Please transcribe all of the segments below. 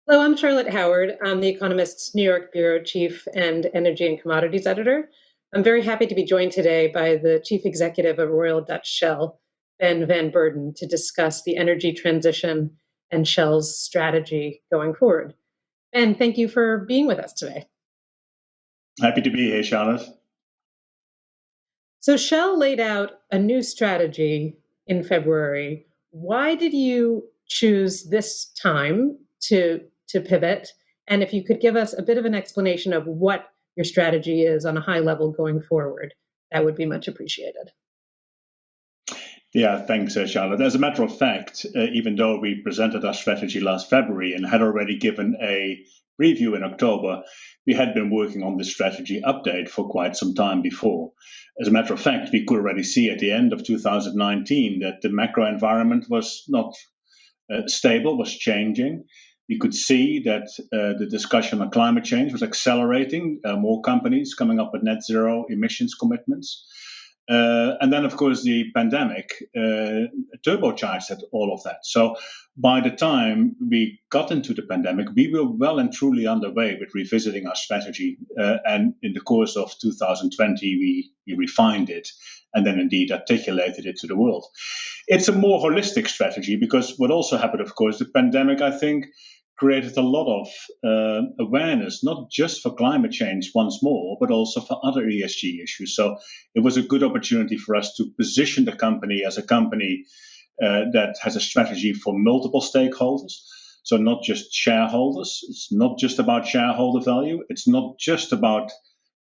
Hello, I'm Charlotte Howard. I'm the Economist's New York Bureau Chief and Energy and Commodities Editor. I'm very happy to be joined today by the Chief Executive of Royal Dutch Shell, Ben van Beurden, to discuss the energy transition and Shell's strategy going forward. Ben, thank you for being with us today. Happy to be here, Charlotte. So Shell laid out a new strategy in February. Why did you choose this time to pivot? And if you could give us a bit of an explanation of what your strategy is on a high level going forward, that would be much appreciated. Yeah, thanks, Charlotte. As a matter of fact, even though we presented our strategy last February and had already given a preview in October, we had been working on this strategy update for quite some time before. As a matter of fact, we could already see at the end of 2019 that the macro environment was not stable, was changing. We could see that the discussion on climate change was accelerating, more companies coming up with net zero emissions commitments. And then, of course, the pandemic turbocharged all of that. So by the time we got into the pandemic, we were well and truly underway with revisiting our strategy. And in the course of 2020, we refined it and then indeed articulated it to the world. It's a more holistic strategy because what also happened, of course, the pandemic, I think, created a lot of awareness, not just for climate change once more, but also for other ESG issues. So it was a good opportunity for us to position the company as a company that has a strategy for multiple stakeholders. So not just shareholders. It's not just about shareholder value. It's not just about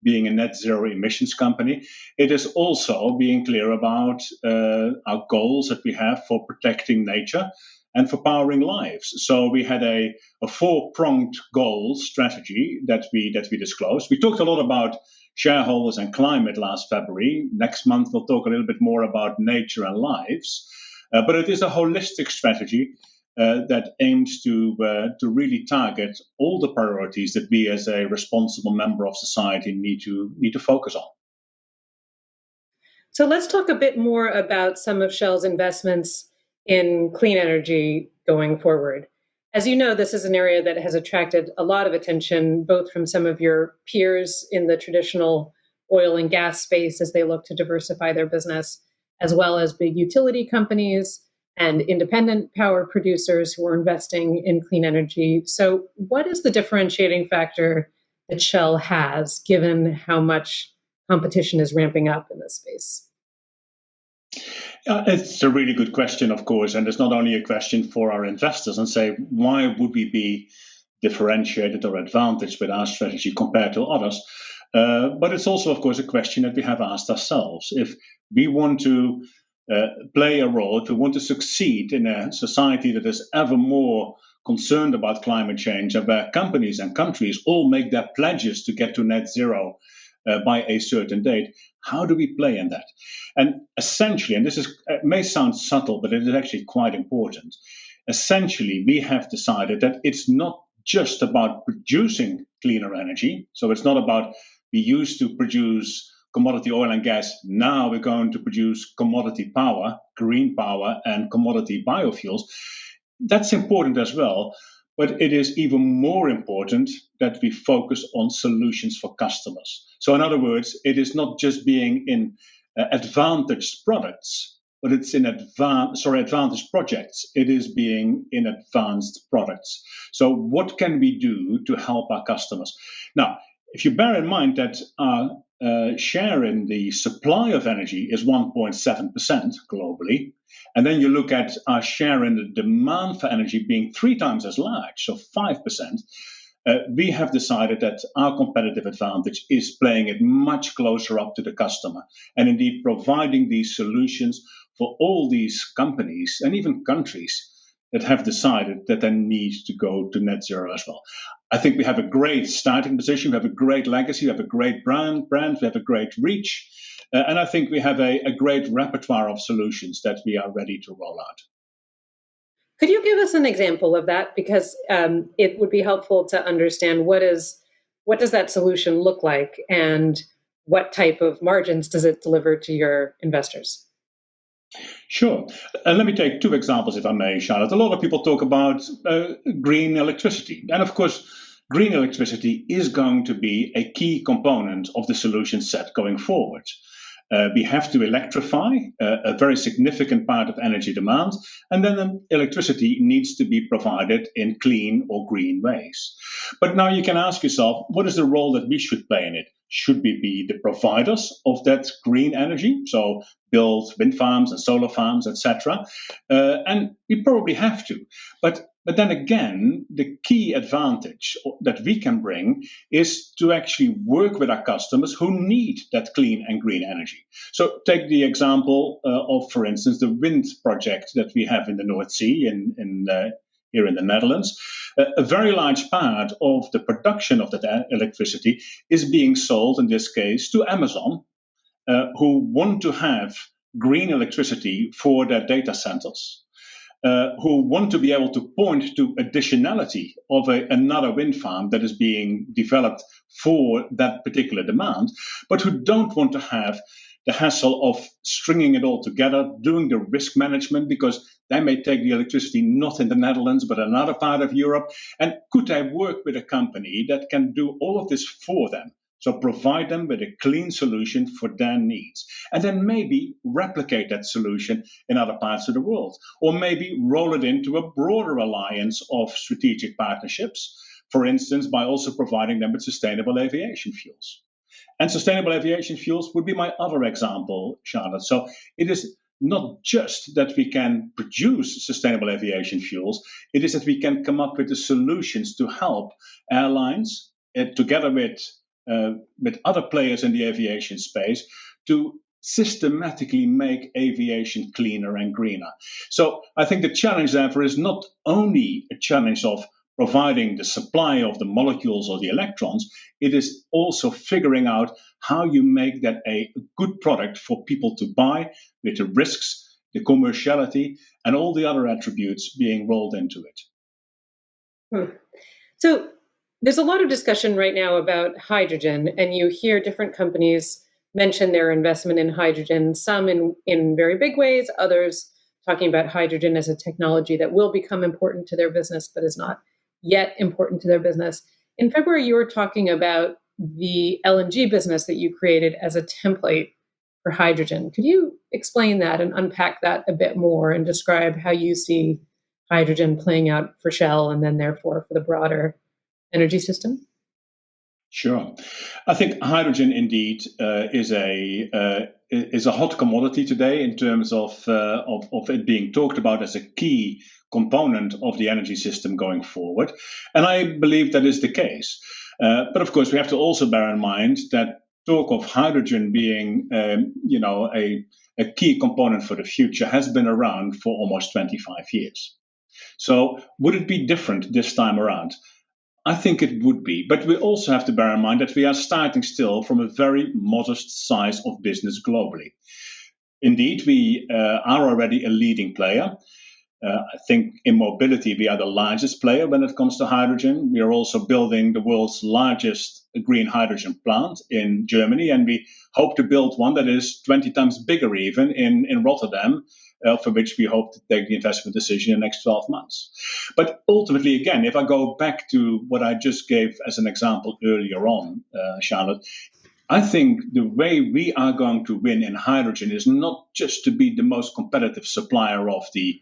being a net zero emissions company. It is also being clear about our goals that we have for protecting nature and for powering lives. So we had a four-pronged goal strategy that we disclosed. We talked a lot about shareholders and climate last February. Next month, we'll talk a little bit more about nature and lives. But it is a holistic strategy that aims to really target all the priorities that we as a responsible member of society need to focus on. So let's talk a bit more about some of Shell's investments in clean energy going forward. As you know, this is an area that has attracted a lot of attention, both from some of your peers in the traditional oil and gas space as they look to diversify their business, as well as big utility companies and independent power producers who are investing in clean energy. So what is the differentiating factor that Shell has, given how much competition is ramping up in this space? It's a really good question, of course, and it's not only a question for our investors and say, why would we be differentiated or advantaged with our strategy compared to others? But it's also, of course, a question that we have asked ourselves. If we want to play a role, if we want to succeed in a society that is ever more concerned about climate change and where companies and countries all make their pledges to get to net zero by a certain date, how do we play in that? And essentially, and this it may sound subtle, but it is actually quite important. Essentially, we have decided that it's not just about producing cleaner energy. So it's not about we used to produce commodity oil and gas. Now we're going to produce commodity power, green power, and commodity biofuels. That's important as well. But it is even more important that we focus on solutions for customers. So in other words, it is not just being in advantaged products, but it's in advantaged projects. It is being in advanced products. So what can we do to help our customers? Now, if you bear in mind that our share in the supply of energy is 1.7% globally, and then you look at our share in the demand for energy being 3 times as large, so 5%, we have decided that our competitive advantage is playing it much closer up to the customer and indeed providing these solutions for all these companies and even countries that have decided that they need to go to net zero as well. I think we have a great starting position, we have a great legacy, we have a great brand, we have a great reach, and I think we have a great repertoire of solutions that we are ready to roll out. Could you give us an example of that? Because it would be helpful to understand what does that solution look like and what type of margins does it deliver to your investors? Sure. And let me take two examples, if I may, Charlotte. A lot of people talk about green electricity. And of course, green electricity is going to be a key component of the solution set going forward. We have to electrify a very significant part of energy demand, and then the electricity needs to be provided in clean or green ways. But now you can ask yourself, what is the role that we should play in it? Should we be the providers of that green energy? So build wind farms and solar farms, etc. And we probably have to. But then again, the key advantage that we can bring is to actually work with our customers who need that clean and green energy. So take the example of, for instance, the wind project that we have in the North Sea here in the Netherlands. A very large part of the production of that electricity is being sold, in this case, to Amazon, who want to have green electricity for their data centers. Who want to be able to point to additionality of another wind farm that is being developed for that particular demand, but who don't want to have the hassle of stringing it all together, doing the risk management, because they may take the electricity not in the Netherlands, but another part of Europe. And could they work with a company that can do all of this for them? So provide them with a clean solution for their needs. And then maybe replicate that solution in other parts of the world. Or maybe roll it into a broader alliance of strategic partnerships, for instance, by also providing them with sustainable aviation fuels. And sustainable aviation fuels would be my other example, Charlotte. So it is not just that we can produce sustainable aviation fuels, it is that we can come up with the solutions to help airlines, together with other players in the aviation space, to systematically make aviation cleaner and greener. So I think the challenge, therefore, is not only a challenge of providing the supply of the molecules or the electrons, it is also figuring out how you make that a good product for people to buy, with the risks, the commerciality, and all the other attributes being rolled into it. So there's a lot of discussion right now about hydrogen, and you hear different companies mention their investment in hydrogen, some in very big ways, others talking about hydrogen as a technology that will become important to their business, but is not yet important to their business. In February, you were talking about the LNG business that you created as a template for hydrogen. Could you explain that and unpack that a bit more and describe how you see hydrogen playing out for Shell and then therefore for the broader energy system? Sure. I think hydrogen indeed is a hot commodity today in terms of it being talked about as a key component of the energy system going forward. And I believe that is the case. But of course, we have to also bear in mind that talk of hydrogen being a key component for the future has been around for almost 25 years. So would it be different this time around? I think it would be, but we also have to bear in mind that we are starting still from a very modest size of business globally. Indeed, we are already a leading player. I think in mobility, we are the largest player when it comes to hydrogen. We are also building the world's largest green hydrogen plant in Germany, and we hope to build one that is 20 times bigger even in Rotterdam, for which we hope to take the investment decision in the next 12 months. But ultimately, again, if I go back to what I just gave as an example earlier on, Charlotte, I think the way we are going to win in hydrogen is not just to be the most competitive supplier of the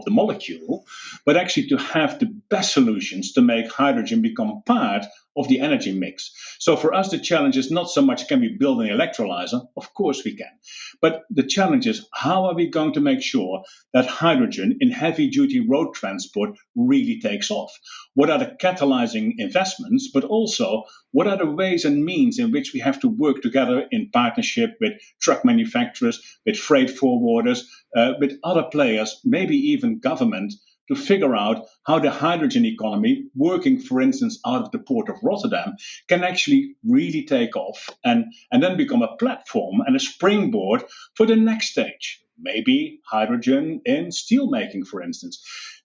molecule, but actually to have the best solutions to make hydrogen become part of the energy mix. So for us, the challenge is not so much can we build an electrolyzer? Of course we can. But the challenge is how are we going to make sure that hydrogen in heavy-duty road transport really takes off? What are the catalyzing investments, but also what are the ways and means in which we have to work together in partnership with truck manufacturers, with freight forwarders, with other players, maybe even government, to figure out how the hydrogen economy, working, for instance, out of the port of Rotterdam, can actually really take off and then become a platform and a springboard for the next stage. Maybe hydrogen in steel making, for instance.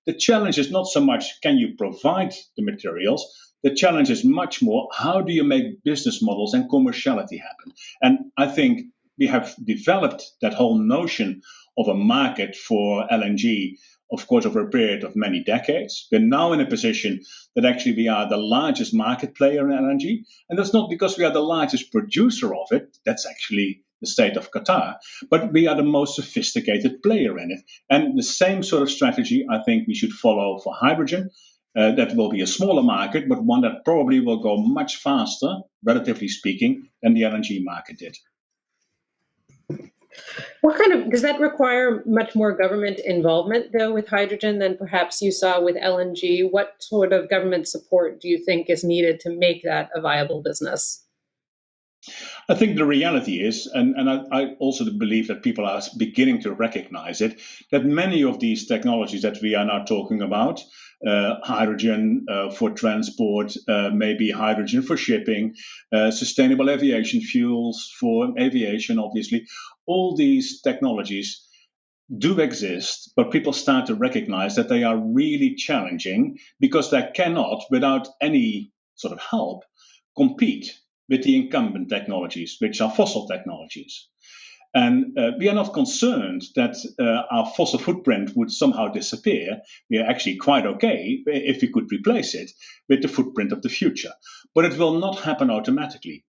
The challenge is not so much can you provide the materials, the challenge is much more how do you make business models and commerciality happen. And I think we have developed that whole notion of a market for LNG, of course, over a period of many decades. We're now in a position that actually we are the largest market player in LNG. And that's not because we are the largest producer of it. That's actually the state of Qatar. But we are the most sophisticated player in it. And the same sort of strategy I think we should follow for hydrogen. That will be a smaller market, but one that probably will go much faster, relatively speaking, than the LNG market did. Does that require much more government involvement, though, with hydrogen than perhaps you saw with LNG? What sort of government support do you think is needed to make that a viable business? I think the reality is, and I also believe that people are beginning to recognize it, that many of these technologies that we are now talking about, hydrogen for transport, maybe hydrogen for shipping, sustainable aviation fuels for aviation, obviously, all these technologies do exist, but people start to recognize that they are really challenging because they cannot, without any sort of help, compete with the incumbent technologies, which are fossil technologies. And we are not concerned that our fossil footprint would somehow disappear. We are actually quite okay if we could replace it with the footprint of the future. But it will not happen automatically,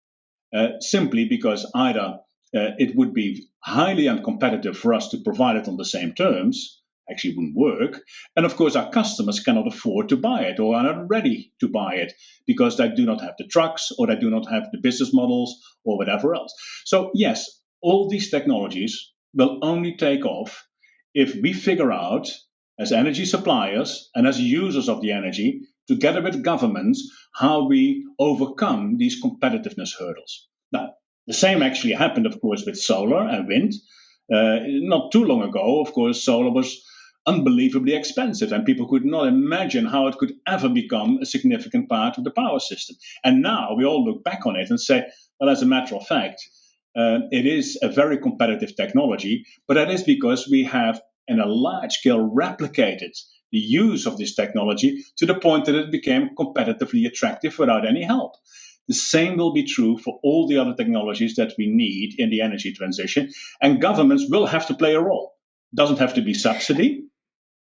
simply because either it would be highly uncompetitive for us to provide it on the same terms, actually wouldn't work. And of course, our customers cannot afford to buy it or are not ready to buy it because they do not have the trucks or they do not have the business models or whatever else. So yes, all these technologies will only take off if we figure out, as energy suppliers and as users of the energy, together with governments, how we overcome these competitiveness hurdles. Now, the same actually happened, of course, with solar and wind. Not too long ago, of course, solar was unbelievably expensive, and people could not imagine how it could ever become a significant part of the power system. And now we all look back on it and say, well, as a matter of fact, it is a very competitive technology, but that is because we have, in a large scale, replicated the use of this technology to the point that it became competitively attractive without any help. The same will be true for all the other technologies that we need in the energy transition, and governments will have to play a role. It doesn't have to be subsidy.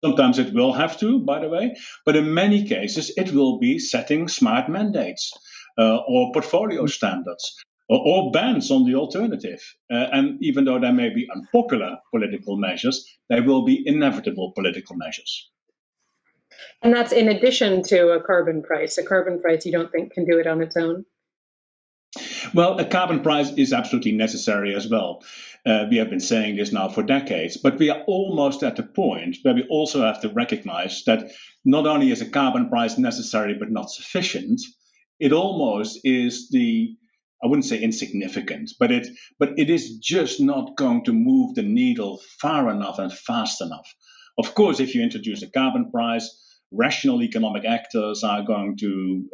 Sometimes it will have to, by the way, but in many cases it will be setting smart mandates or portfolio standards or bans on the alternative. And even though there may be unpopular political measures, they will be inevitable political measures. And that's in addition to a carbon price. A carbon price you don't think can do it on its own? Well, a carbon price is absolutely necessary as well. We have been saying this now for decades, but we are almost at the point where we also have to recognize that not only is a carbon price necessary but not sufficient, it almost is I wouldn't say insignificant, but it is just not going to move the needle far enough and fast enough. Of course, if you introduce a carbon price, rational economic actors are going to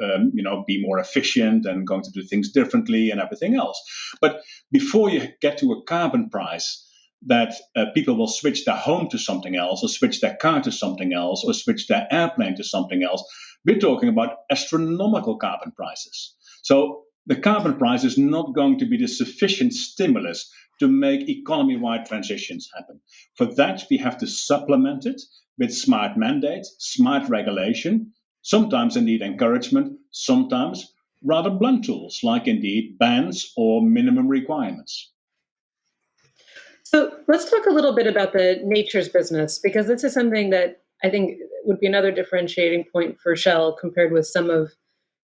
be more efficient and going to do things differently and everything else. But before you get to a carbon price that people will switch their home to something else or switch their car to something else or switch their airplane to something else, we're talking about astronomical carbon prices. So the carbon price is not going to be the sufficient stimulus to make economy-wide transitions happen. For that, we have to supplement it with smart mandates, smart regulation, sometimes indeed encouragement, sometimes rather blunt tools like indeed bans or minimum requirements. So let's talk a little bit about the nature's business, because this is something that I think would be another differentiating point for Shell compared with some of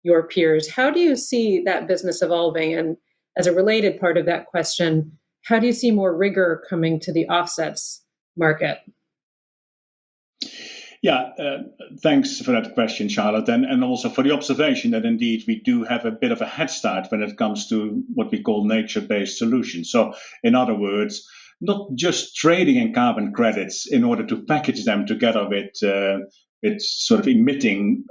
your peers. How do you see that business evolving? And as a related part of that question, how do you see more rigor coming to the offsets market? Yeah, thanks for that question, Charlotte, and also for the observation that indeed we do have a bit of a head start when it comes to what we call nature-based solutions. So, in other words, not just trading in carbon credits in order to package them together with sort of emitting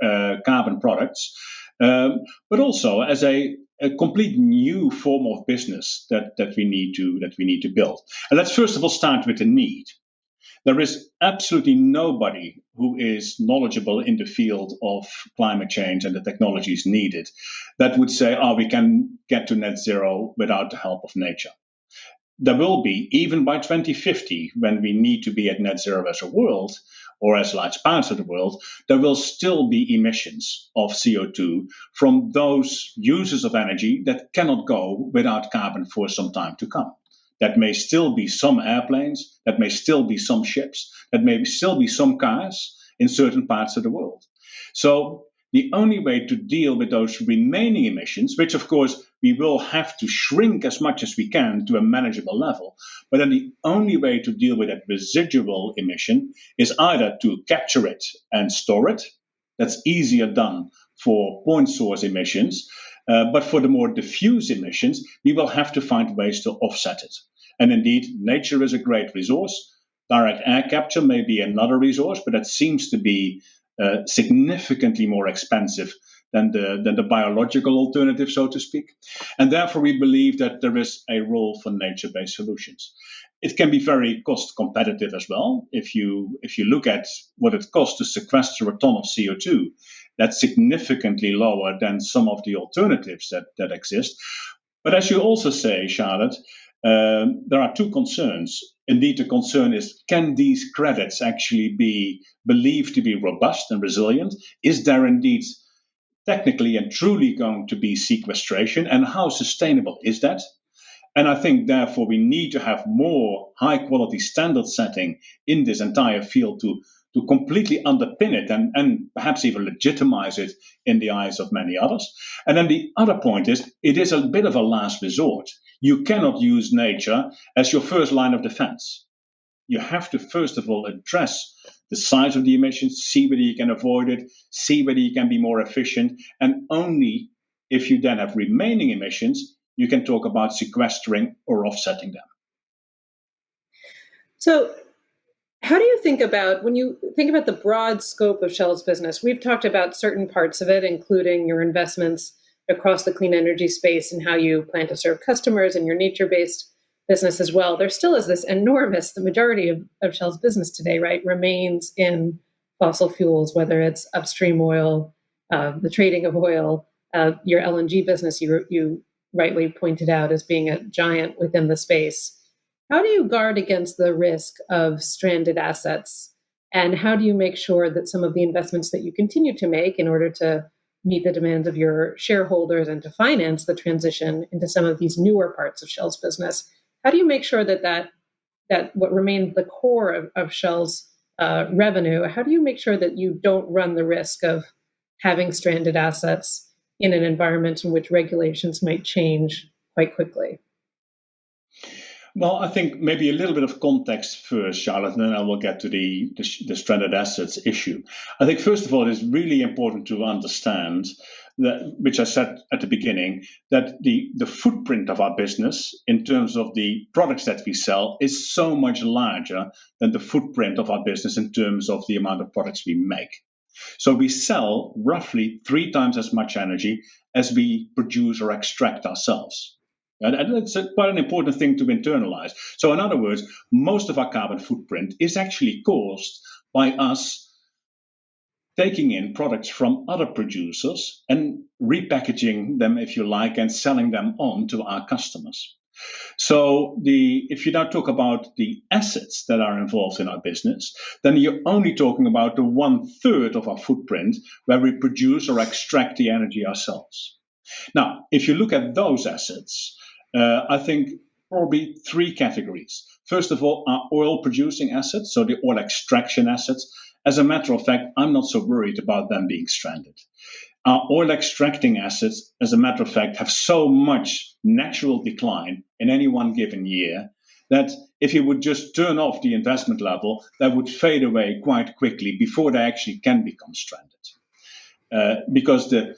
carbon products, but also as a complete new form of business that we need to build. And let's first of all start with the need. There is absolutely nobody who is knowledgeable in the field of climate change and the technologies needed that would say, we can get to net zero without the help of nature. there will be, even by 2050, when we need to be at net zero as a world, or as large parts of the world, there will still be emissions of CO2 from those uses of energy that cannot go without carbon for some time to come. That may still be some airplanes, that may still be some ships, that may still be some cars in certain parts of the world. So the only way to deal with those remaining emissions, which of course we will have to shrink as much as we can to a manageable level, but then the only way to deal with that residual emission is either to capture it and store it. That's easier done for point source emissions. But for the more diffuse emissions, we will have to find ways to offset it. And indeed, nature is a great resource. Direct air capture may be another resource, but that seems to be significantly more expensive than the biological alternative, so to speak. And therefore, we believe that there is a role for nature-based solutions. It can be very cost competitive as well. If you look at what it costs to sequester a ton of CO2, that's significantly lower than some of the alternatives that exist. But as you also say, Charlotte, there are two concerns. Indeed, the concern is, can these credits actually be believed to be robust and resilient? Is there indeed technically and truly going to be sequestration? And how sustainable is that? And I think, therefore, we need to have more high-quality standard setting in this entire field to completely underpin it and perhaps even legitimize it in the eyes of many others. And then the other point is, it is a bit of a last resort. You cannot use nature as your first line of defense. You have to, first of all, address the size of the emissions, see whether you can avoid it, see whether you can be more efficient, and only if you then have remaining emissions, you can talk about sequestering or offsetting them. So, how do you think about, when you think about the broad scope of Shell's business, we've talked about certain parts of it, including your investments across the clean energy space and how you plan to serve customers and your nature-based business as well. There still is this enormous, the majority of Shell's business today, right, remains in fossil fuels, whether it's upstream oil, the trading of oil, your LNG business, you rightly pointed out as being a giant within the space. How do you guard against the risk of stranded assets? And how do you make sure that some of the investments that you continue to make in order to meet the demands of your shareholders and to finance the transition into some of these newer parts of Shell's business, how do you make sure that what remains the core of Shell's revenue, how do you make sure that you don't run the risk of having stranded assets in an environment in which regulations might change quite quickly? Well, I think maybe a little bit of context first, Charlotte, and then I will get to the stranded assets issue. I think, first of all, it is really important to understand that, which I said at the beginning, that the footprint of our business in terms of the products that we sell is so much larger than the footprint of our business in terms of the amount of products we make. So we sell roughly 3 times as much energy as we produce or extract ourselves. And that's quite an important thing to internalize. So in other words, most of our carbon footprint is actually caused by us taking in products from other producers and repackaging them, if you like, and selling them on to our customers. So if you now talk about the assets that are involved in our business, then you're only talking about the 1/3 of our footprint where we produce or extract the energy ourselves. Now, if you look at those assets, I think probably 3 categories. First of all, our oil producing assets, so the oil extraction assets. As a matter of fact, I'm not so worried about them being stranded. Our oil extracting assets, as a matter of fact, have so much natural decline in any one given year that if you would just turn off the investment level, that would fade away quite quickly before they actually can become stranded. Because the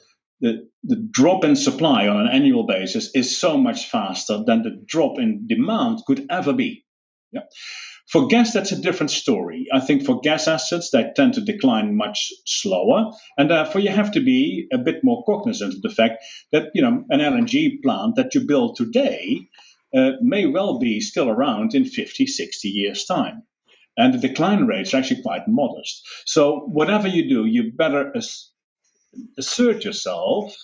drop in supply on an annual basis is so much faster than the drop in demand could ever be. Yeah. For gas, that's a different story. I think for gas assets, they tend to decline much slower, and therefore you have to be a bit more cognizant of the fact that an LNG plant that you build today may well be still around in 50, 60 years' time. And the decline rates are actually quite modest. So whatever you do, you better assure yourself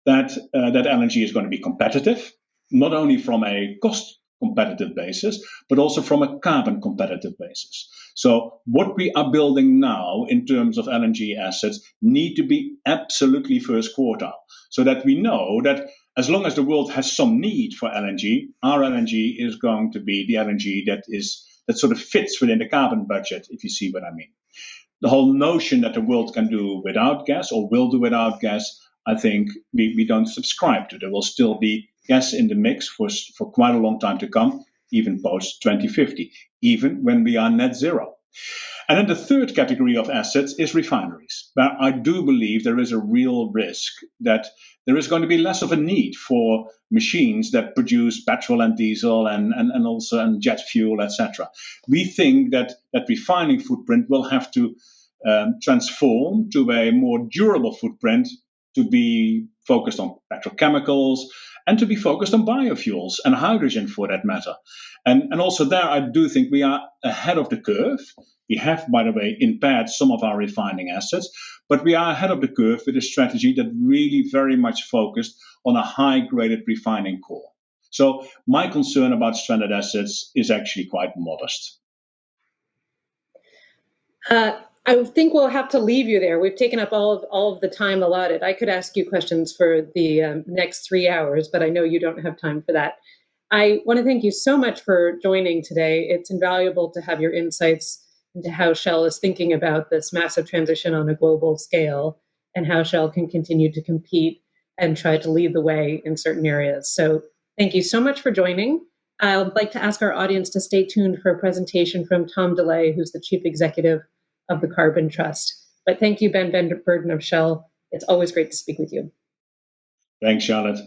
that that LNG is going to be competitive, not only from a cost competitive basis, but also from a carbon competitive basis. So what we are building now in terms of LNG assets need to be absolutely first quartile, so that we know that as long as the world has some need for LNG, our LNG is going to be the LNG that sort of fits within the carbon budget, if you see what I mean. The whole notion that the world can do without gas or will do without gas, I think we don't subscribe to. There will still be gas in the mix for quite a long time to come, even post 2050, even when we are net zero. And then the third category of assets is refineries, where I do believe there is a real risk that there is going to be less of a need for machines that produce petrol and diesel and also jet fuel, etc. We think that refining footprint will have to transform to a more durable footprint, to be focused on petrochemicals and to be focused on biofuels and hydrogen for that matter. And also there, I do think we are ahead of the curve. We have, by the way, impaired some of our refining assets, but we are ahead of the curve with a strategy that really very much focused on a high-graded refining core. So my concern about stranded assets is actually quite modest. I think we'll have to leave you there. We've taken up all of the time allotted. I could ask you questions for the next 3 hours, but I know you don't have time for that. I want to thank you so much for joining today. It's invaluable to have your insights into how Shell is thinking about this massive transition on a global scale and how Shell can continue to compete and try to lead the way in certain areas. So thank you so much for joining. I'd like to ask our audience to stay tuned for a presentation from Tom DeLay, who's the Chief Executive of the Carbon Trust. But thank you, Ben van Beurden of Shell. It's always great to speak with you. Thanks, Charlotte.